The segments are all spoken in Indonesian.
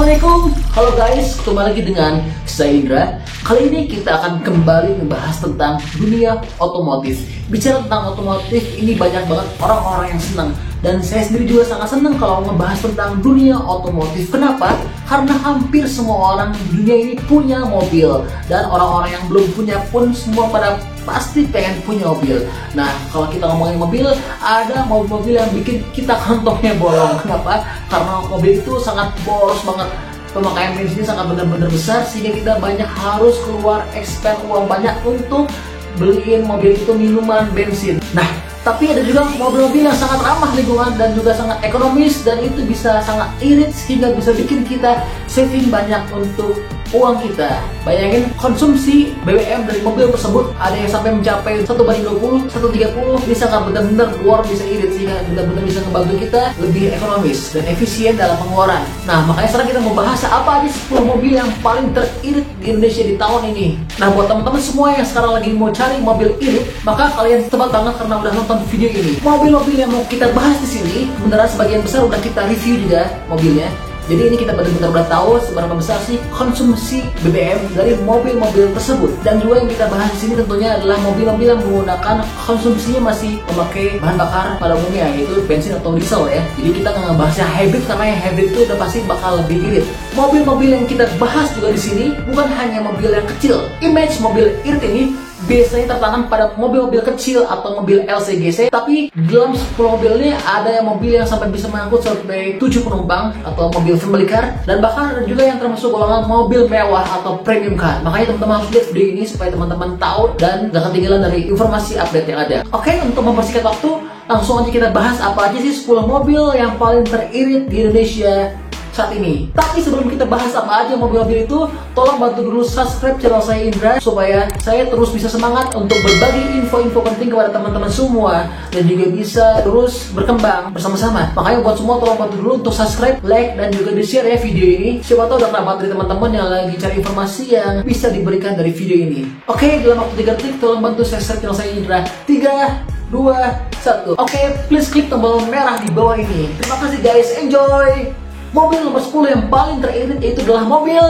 Assalamualaikum, halo guys, kembali lagi dengan saya Indra. Kali ini kita akan kembali membahas tentang dunia otomotif. Bicara tentang otomotif, ini banyak banget orang-orang yang senang. Dan saya sendiri juga sangat senang kalau membahas tentang dunia otomotif. Kenapa? Karena hampir semua orang di dunia ini punya mobil. Dan orang-orang yang belum punya pun semua pada pasti pengen punya mobil. Nah, kalau kita ngomongin mobil, ada mobil-mobil yang bikin kita kantongnya bolong. Kenapa? Karena mobil itu sangat boros banget. Pemakaian bensinnya sangat benar-benar besar, sehingga kita banyak harus keluar expend uang banyak untuk beliin mobil itu minuman bensin. Nah, tapi ada juga mobil-mobil yang sangat ramah lingkungan dan juga sangat ekonomis, dan itu bisa sangat irit sehingga bisa bikin kita saving banyak untuk uang kita. Bayangin konsumsi BBM dari mobil tersebut ada yang sampai mencapai 1:20, 1:30. Bisa nggak benar-benar keluar, bisa irit sehingga benar-benar bisa membantu kita lebih ekonomis dan efisien dalam pengeluaran. Nah, makanya sekarang kita mau bahas apa aja 10 mobil yang paling teririt di Indonesia di tahun ini. Nah, buat teman-teman semua yang sekarang lagi mau cari mobil irit, maka kalian tepat banget karena udah nonton video ini. Mobil-mobil yang mau kita bahas di sini, beneran sebagian besar udah kita review juga mobilnya. Jadi ini kita benar-benar udah tahu seberapa besar sih konsumsi BBM dari mobil-mobil tersebut. Dan juga yang kita bahas di sini tentunya adalah mobil-mobil yang menggunakan konsumsinya masih memakai bahan bakar pada umumnya, yaitu bensin atau diesel ya. Jadi kita nggak ngebahasnya hybrid karena yang hybrid itu udah pasti bakal lebih irit. Mobil-mobil yang kita bahas juga di sini bukan hanya mobil yang kecil. Image mobil irit ini biasanya tertanam pada mobil-mobil kecil atau mobil LCGC, tapi dalam 10 mobil ini ada yang mobil yang sampai bisa mengangkut sampai 7 penumpang atau mobil family car, dan bahkan ada juga yang termasuk golongan mobil mewah atau premium car. Makanya teman-teman harus lihat video ini supaya teman-teman tahu dan gak ketinggalan dari informasi update yang ada. Oke, untuk mempersingkat waktu, langsung aja kita bahas apa aja sih 10 mobil yang paling teririt di Indonesia saat ini. Tapi sebelum kita bahas apa aja mobil-mobil itu, tolong bantu dulu subscribe channel saya Indra supaya saya terus bisa semangat untuk berbagi info-info penting kepada teman-teman semua dan juga bisa terus berkembang bersama-sama. Makanya buat semua tolong bantu dulu untuk subscribe, like, dan juga di-share ya video ini. Siapa tahu dapat dari teman-teman yang lagi cari informasi yang bisa diberikan dari video ini. Oke, dalam waktu 3 detik tolong bantu subscribe channel saya Indra. 3, 2, 1. Oke, please klik tombol merah di bawah ini. Terima kasih guys, enjoy. Mobil nomor 10 yang paling teririt yaitu adalah mobil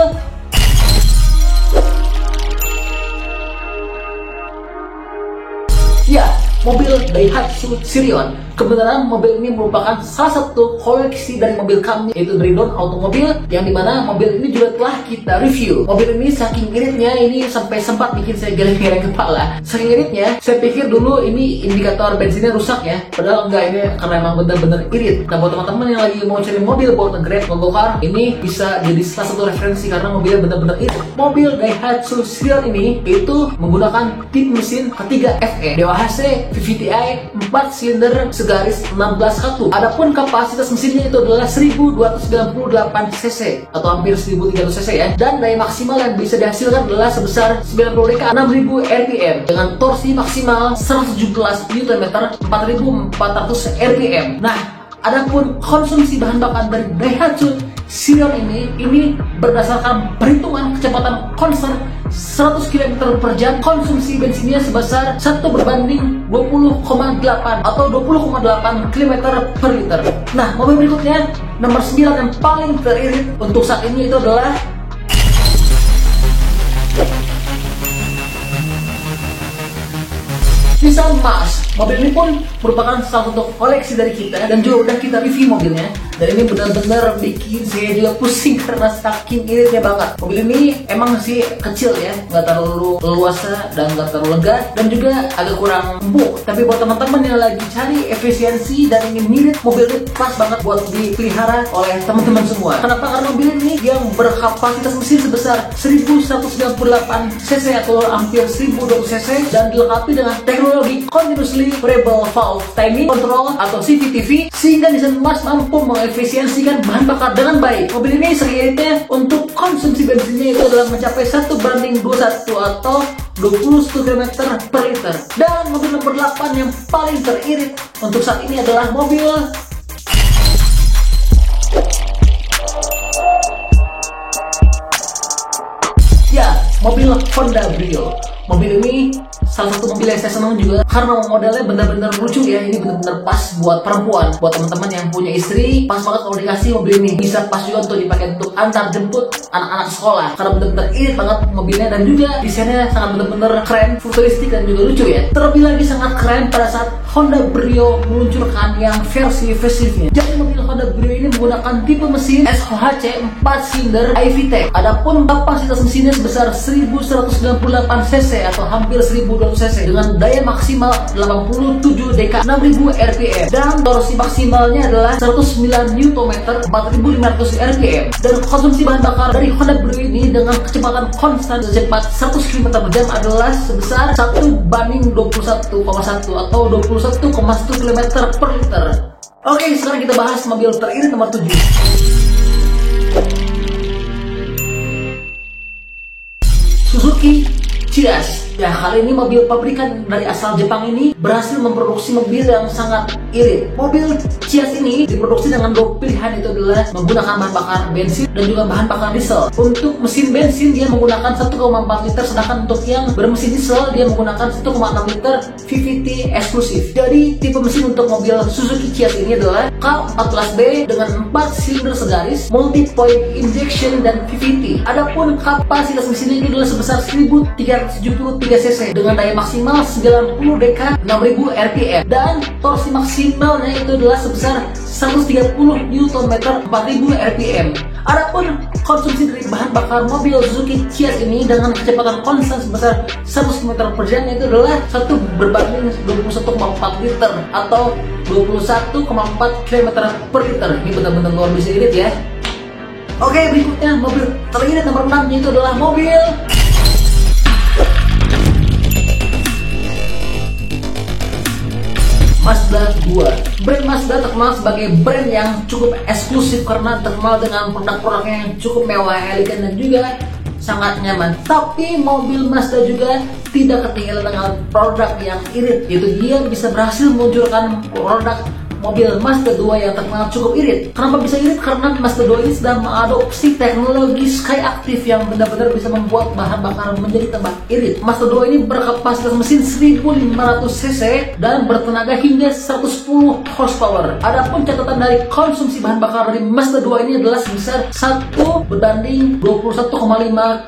mobil Daihatsu Sirion. Kebenaran mobil ini merupakan salah satu koleksi dari mobil kami, yaitu dari Don Automobil, yang dimana mobil ini juga telah kita review. Mobil ini saking iritnya, ini sampai sempat bikin saya geleng-geleng kepala. Saking iritnya, saya pikir dulu ini indikator bensinnya rusak ya, padahal enggak, ini karena emang benar-benar irit. Nah, buat teman-teman yang lagi mau cari mobil buat nge-grab, nge-go-car, ini bisa jadi salah satu referensi karena mobilnya benar-benar irit. Mobil Daihatsu Sirion ini itu menggunakan tip mesin ketiga FE DWHC VVTi 4 silinder garis 16 Adapun kapasitas mesinnya itu adalah 1298 cc atau hampir 1300 cc ya, dan daya maksimal yang bisa dihasilkan adalah sebesar 90 dk 6000 rpm dengan torsi maksimal 117 Nm 4400 rpm. Nah, adapun konsumsi bahan bakar dari Daihatsu Sirion ini berdasarkan perhitungan kecepatan konstan 100 km per jam, konsumsi bensinnya sebesar 1:20,8 atau 20,8 km per liter. Nah, mobil berikutnya nomor 9 yang paling teririt untuk saat ini itu adalah Nissan March. Mobil ini pun merupakan salah satu koleksi dari kita dan juga udah kita review mobilnya. Dan ini benar-benar bikin saya juga pusing karena saking iritnya banget. Mobil ini emang sih kecil ya, nggak terlalu leluasa dan nggak terlalu lega, dan juga agak kurang empuk. Tapi buat teman-teman yang lagi cari efisiensi dan ingin ngirit, mobil ini pas banget buat dipelihara oleh teman-teman semua. Kenapa? Karena mobil ini yang berkapasitas mesin sebesar 1198 cc atau hampir 1200 cc dan dilengkapi dengan teknologi Continuously Variable Valve Timing Control atau CVTV, sehingga Nissan March mampu mengefisiensikan bahan bakar dengan baik. Mobil ini seiritnya untuk konsumsi bensinnya itu adalah mencapai 1:21 atau 21 km per liter. Dan mobil nomor 8 yang paling teririt untuk saat ini adalah mobil mobil Honda Brio. Mobil ini salah satu mobil yang saya senang juga karena modelnya benar-benar lucu ya. Ini benar-benar pas buat perempuan, buat teman-teman yang punya istri. Pas banget kalau dikasih mobil ini, bisa pas juga untuk dipakai untuk antar jemput anak-anak sekolah karena benar-benar irit banget mobilnya, dan juga desainnya sangat benar-benar keren, futuristik dan juga lucu ya. Terlebih lagi sangat keren pada saat Honda Brio meluncurkan yang versi faceliftnya. Jadi mobil Honda Brio ini menggunakan tipe mesin SHC 4 silinder iVTEC. Adapun kapasitas mesinnya sebesar 1198 cc atau hampir 1200 cc dengan daya maksimal 87 dk 6000 rpm, dan torsi maksimalnya adalah 109 Nm 4500 rpm, dan konsumsi bahan bakar dari Honda Brio ini dengan kecepatan konstan secepat 100 km/jam adalah sebesar 1:21,1 atau 21,1 km per liter. Oke, sekarang kita bahas mobil teririt nomor 7. Suzuki Ciaz. Ya, kali ini mobil pabrikan dari asal Jepang ini berhasil memproduksi mobil yang sangat irit. Mobil Ciaz ini diproduksi dengan dua pilihan, itu adalah menggunakan bahan bakar bensin dan juga bahan bakar diesel. Untuk mesin bensin dia menggunakan 1,4 liter, sedangkan untuk yang bermesin diesel dia menggunakan 1,6 liter VVT eksklusif. Jadi tipe mesin untuk mobil Suzuki Ciaz ini adalah K14B dengan 4 silinder segaris, multi point injection dan VVT. Adapun kapasitas mesinnya ini adalah sebesar 1373 cc dengan daya maksimal 90 dk 6000 rpm, dan torsi maksimalnya itu adalah sebesar 130 Nm 4000 rpm. Adapun konsumsi dari bahan bakar mobil Suzuki Ciaz ini dengan kecepatan konstan sebesar 100 km/jam itu adalah 1:21,4 liter atau 21,4 km per liter. Ini benar-benar luar biasa irit ya. Oke, berikutnya mobil teririt nomor 6 yaitu adalah mobil Mazda 2. Brand Mazda terkenal sebagai brand yang cukup eksklusif karena terkenal dengan produk-produknya yang cukup mewah, elegan dan juga sangat nyaman. Tapi mobil Mazda juga tidak ketinggalan dengan produk yang irit, yaitu dia bisa berhasil meluncurkan produk mobil Mazda 2 yang terkenal cukup irit. Kenapa bisa irit? Karena Mazda 2 ini sedang mengadopsi teknologi Skyactiv yang benar-benar bisa membuat bahan bakar menjadi tambah irit. Mazda 2 ini berkapasitas mesin 1500 cc dan bertenaga hingga 110 horsepower. Adapun catatan dari konsumsi bahan bakar dari Mazda 2 ini adalah sebesar 1:21,5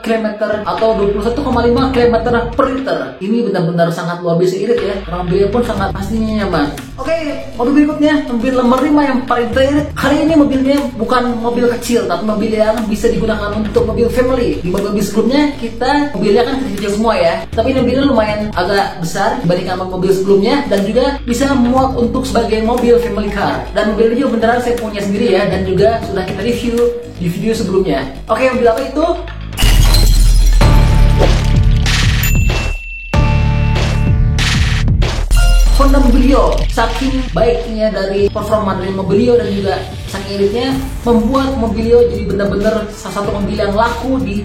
km atau 21,5 km per liter. Ini benar-benar sangat luar biasa irit ya. Mobilnya pun sangat pastinya nyaman. Oke, mobil berikutnya, mobil nomor 5 yang paling teririt. Kali ini mobilnya bukan mobil kecil, tapi mobil yang bisa digunakan untuk mobil family. Di mobil sebelumnya kita mobilnya kan kecil semua ya, tapi ini mobilnya lumayan agak besar dibandingkan mobil sebelumnya, dan juga bisa muat untuk sebagai mobil family car. Dan mobil ini juga beneran saya punya sendiri ya, dan juga sudah kita review di video sebelumnya. Oke, mobil apa itu? Honda Mobilio. Saking baiknya dari performa dari Mobilio dan juga saking iritnya membuat Mobilio jadi benar-benar salah satu mobil yang laku di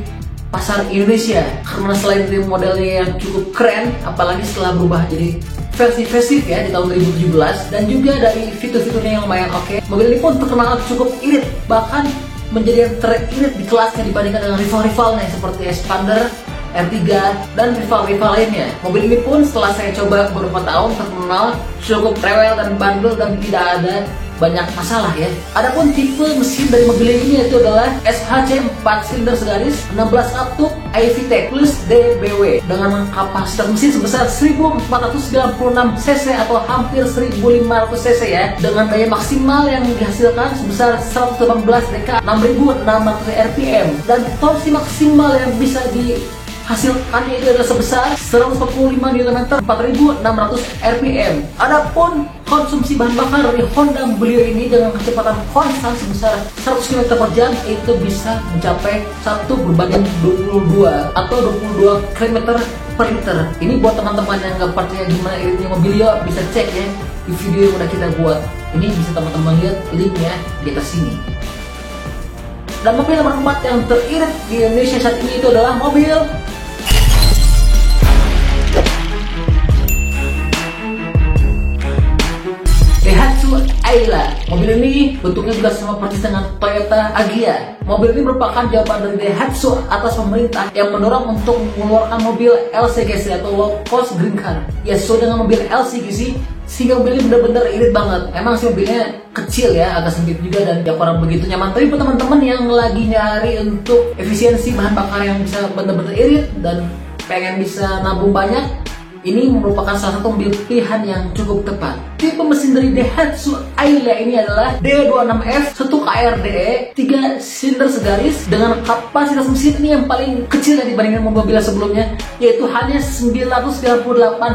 pasar Indonesia. Karena selain dari modelnya yang cukup keren, apalagi setelah berubah jadi versi facelift ya di tahun 2017, dan juga dari fitur-fiturnya yang lumayan oke, mobil ini pun terkenal cukup irit, bahkan menjadi yang teririt di kelasnya dibandingkan dengan rival-rivalnya seperti Expander, R3, dan rival-rival lainnya. Mobil ini pun setelah saya coba beberapa tahun terkenal cukup rewel dan bandel dan tidak ada banyak masalah ya. Adapun tipe mesin dari mobil ini yaitu adalah SHC 4 silinder segaris 16 katup iVTEC plus DBW dengan kapasitas mesin sebesar 1496 cc atau hampir 1500 cc ya, dengan daya maksimal yang dihasilkan sebesar 118 dk 6600 rpm, dan torsi maksimal yang bisa dihasilkan itu adalah sebesar 145 Nm 4600 rpm. Adapun konsumsi bahan bakar dari Honda Mobilio ini dengan kecepatan konstan sebesar 100 km/jam itu bisa mencapai 1:22 atau 22 km per liter. Ini buat teman-teman yang nggak percaya gimana iritnya Mobilio, bisa cek ya di video yang udah kita buat. Ini bisa teman-teman lihat linknya di atas sini. Dan mobil nomor 4 yang teririt di Indonesia saat ini itu adalah mobil Daihatsu Ayla. Mobil ini bentuknya juga sama persis dengan Toyota Agya. Mobil ini merupakan jawaban dari Daihatsu atas pemerintah yang mendorong untuk mengeluarkan mobil LCGC atau low cost green car. Ya sesuai dengan mobil LCGC, sehingga mobil ini benar-benar irit banget. Emang sih mobilnya kecil ya, agak sempit juga dan ya kurang begitu nyaman. Tapi buat teman-teman yang lagi nyari untuk efisiensi bahan bakar yang bisa benar-benar irit dan pengen bisa nabung banyak, ini merupakan salah satu mobil pilihan yang cukup tepat. Tipe mesin dari Daihatsu Ayla ini adalah D26F 1KRDE 3 silinder segaris dengan kapasitas mesin ini yang paling kecil ya dibandingkan mobil sebelumnya, yaitu hanya 998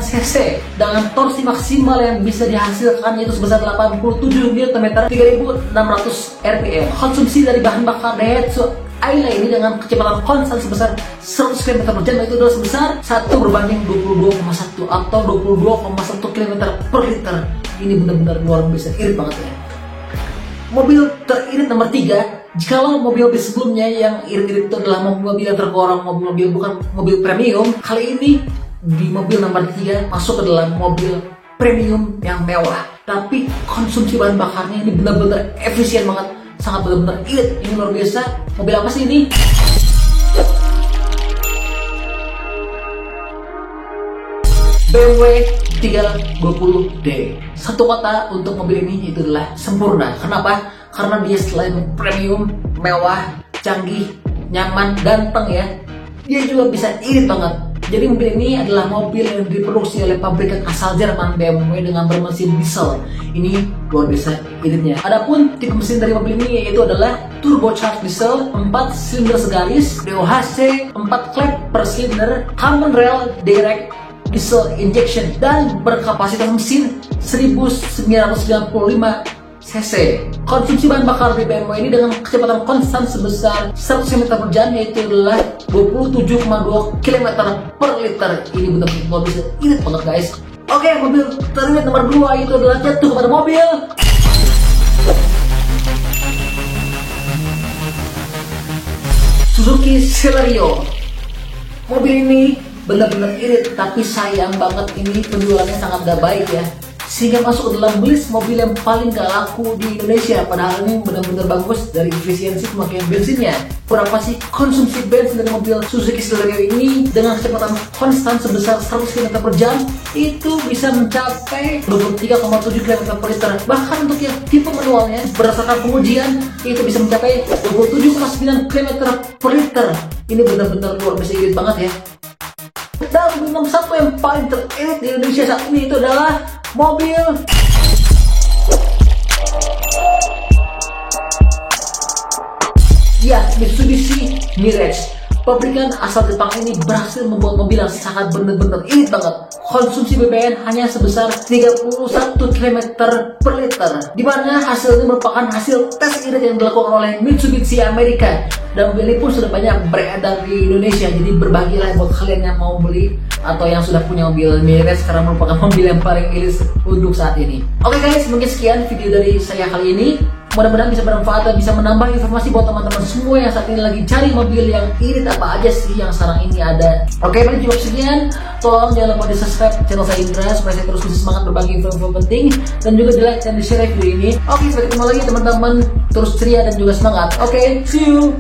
cc dengan torsi maksimal yang bisa dihasilkan yaitu sebesar 87 Nm 3600 rpm. Konsumsi dari bahan bakar Daihatsu Ayla ini dengan kecepatan konstan sebesar 100 km per jam itu adalah sebesar 1 berbanding 22,1 atau 22,1 km per liter. Ini benar-benar luar biasa irit banget ya. Mobil teririt nomor 3. Jikalau mobil-mobil sebelumnya yang irit-irit itu adalah mobil yang tergolong mobil-mobil bukan mobil premium, kali ini di mobil nomor 3 masuk ke dalam mobil premium yang mewah. Tapi konsumsi bahan bakarnya ini benar-benar efisien banget, sangat benar-benar irit. Ini luar biasa. Mobil apa sih ini? BMW 320d. Satu kata untuk mobil ini itu adalah sempurna. Kenapa? Karena dia selain premium, mewah, canggih, nyaman, ganteng ya, dia juga bisa irit banget. Jadi mobil ini adalah mobil yang diproduksi oleh pabrikan asal Jerman BMW dengan bermesin diesel. Ini luar biasa iritnya. Adapun tipe mesin dari mobil ini yaitu adalah turbocharged diesel 4 silinder segaris, DOHC 4 klep per silinder, common rail direct diesel injection dan berkapasitas mesin 1995 cc. Konsumsi bahan bakar di BMW ini dengan kecepatan konstan sebesar 100 km per jam yaitu adalah 27,2 km per liter. Ini benar-benar bisa irit banget guys. Oke, mobil teririt nomor 2 itu adalah jatuh kepada mobil Suzuki Celerio. Mobil ini benar-benar irit, tapi sayang banget ini penjualannya sangat gak baik ya, sehingga masuk ke dalam list mobil yang paling gak laku di Indonesia. Padahal ini benar-benar bagus dari efisiensi pemakaian bensinnya. Berapa sih konsumsi bensin dari mobil Suzuki Celerio ini dengan kecepatan konstan sebesar 100 km per jam itu bisa mencapai 23,7 km per liter. Bahkan untuk yang tipe manualnya berdasarkan pengujian itu bisa mencapai 27,9 km per liter. Ini benar-benar luar biasa irit banget ya. Dan nomor 1 yang paling teririt di Indonesia saat ini itu adalah mobil Mitsubishi Mirage. Pabrikan asal Jepang ini berhasil membuat mobil yang sangat benar-benar irit banget. Konsumsi BBM hanya sebesar 31 km per liter, di mana hasil ini merupakan hasil tes irit yang dilakukan oleh Mitsubishi Amerika. Dan mobil ini pun sudah banyak beredar di Indonesia. Jadi berbagilah buat kalian yang mau beli atau yang sudah punya mobil Mirage, karena merupakan mobil yang paling irit untuk saat ini. Oke guys, mungkin sekian video dari saya kali ini. Mudah-mudahan bisa bermanfaat dan bisa menambah informasi buat teman-teman semua yang saat ini lagi cari mobil yang irit apa aja sih yang sekarang ini ada. Oke, paling cukup sekian. Tolong jangan lupa di subscribe channel saya Indra supaya saya terus bisa semangat berbagi info-info penting, dan juga di like dan di share video ini. Oke, sampai ketemu lagi teman-teman. Terus ceria dan juga semangat. Oke, see you.